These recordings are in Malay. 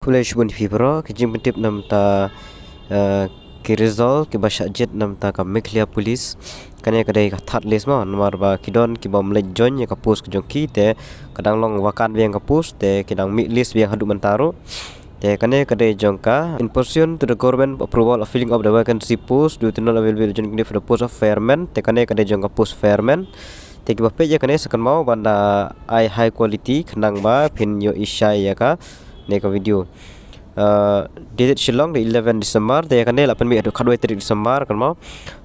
Kulish bun fibro ke jim tip nam ta ki result ki basha jet nam ta ka meklia police kane kadai ka that list ma nomor ba kidon ki bom le join ya ka post ke jongki te kadang long wakan biang ka post te kidang mi list biang hadu mentaro te kane kadai jongka in pursuant to the government approval of filling of the vacancy post due to not available join for the post of fireman te kane kadai jongka post fireman te ki bape je kane sekan mau banda ai high quality khnang ba pin yo isai ya ka neka video dated Shillong the 11 December they can nail up and me at the Kadway December kan mau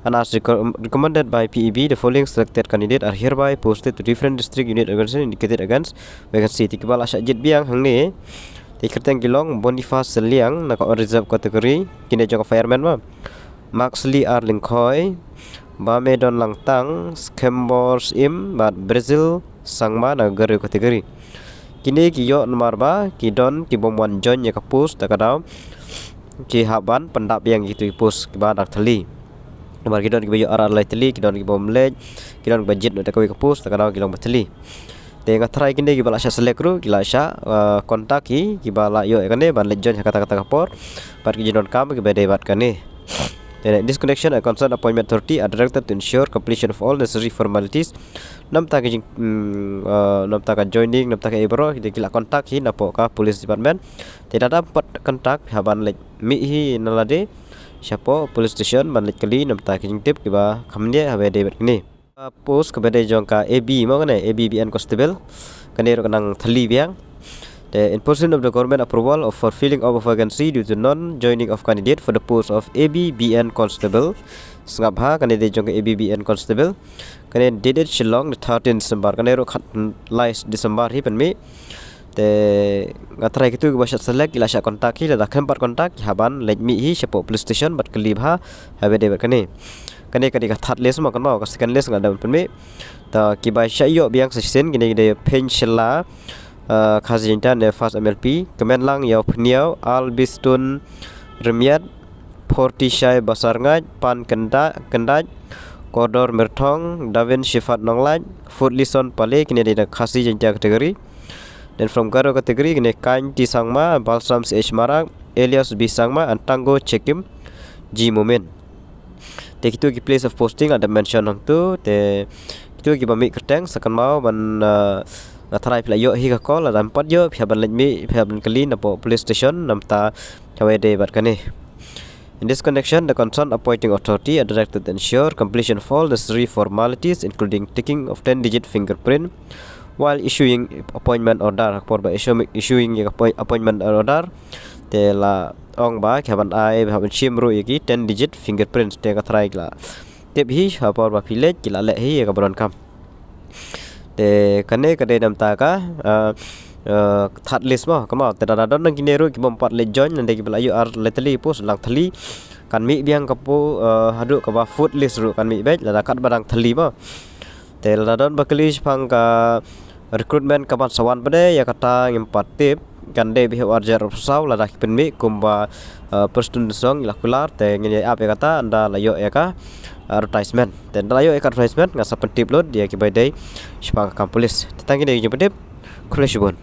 and as recommended by PEB the following selected candidate are hereby posted to different district unit organization indicated against vacancy tikbal asya jet biang hang ni tikerteng kilong Boniface Seliang nak reserve category kini jong fireman ma Maxley Arlingkhoy Bamedon Langtang Skembors Im bat Brazil Sangma na garu kategori kini kiyo nomor ba kidon ki bomwan join ya kapus takadau ki haban pendap yang gitu pus ki badak thali nomor kidon ki bayo arar lai thali kidon ki bom lej kidon budget no takawi kapus takadau kilong bathali te ngatrai kini ki bala sya selekru kila sya kontak ki bala yo kane ban lej join kata-kata kapor par ki jinon kam ki bade bat kane. In this connection, a concerned appointment authority are directed to ensure completion of all necessary formalities. Nam ta joining, nam ta ibro, kita kila kontak hi napo ka police department. Tidak dapat kontak haban lek mi hi nalade. Siapo police station ban lek kali nam ta tip kiba khamne habe de ni. Post kepada jongka AB mo kane ABBN constable. Kane ro kanang thali biang. In pursuit of the government approval of for filling of a vacancy due to non-joining of candidate for the post of ABBN Constable, Sngabha candidate jong ABBN Constable, kane dated Shillong the 13 December, kane ro last December hi pen mi, te ngatrai kitu basha select ila sya kontak hi la khempat kontak haban let mi hi syapo police station bat kelibha habe de kane kadi ka that list ma kan mau ka second list ngada pen mi ta ki ba sya yo biang sesen kini de penshela khazin tan fast MLP kemen lang yaw pniaw albistun remiat fortisai basar ngaj pan kendaj kodor merthong davin sifat nonglaj food lison pale kini ada khasi jinja kategori dan from garo kategori kini kain ti sangma balsam ch marak Elias b sangma antango chekim g moment te kitu ki place of posting ada mention hang tu te kitu ki bami kerteng sakan mau ban ngatrai pla yo hi ka call ada empat yo phaban lejmi phaban kali na po police station namta chawede bat kane. In this connection, the concerned appointing authority are directed to ensure completion of all necessary formalities including taking of 10-digit fingerprint while issuing appointment order for by issuing appointment order te la ong ba khaban ai phaban chimru yaki 10-digit fingerprints te ka try la tep hi for ba village kila le hi ka bron kam te kane kade nam ta ka that list ma kama te da don nang kineru ki bom pat le join nande ki belayu ar leteli pus lang thali kan mi biang kapu hadu ka ba food list ru kan mi bet la kat badang thali ma te la don baklis phang ka recruitment ka ban sawan bade ya kata ngimpat tip kan de bi warjar saw la dak pen mi kumba perstun song la kular te ngene ap ya kata anda layo ya ka advertisement dan layo advertisement ngasa pentip load dia ki by day sipang kam polis tetangi de jemput tip kulesibon.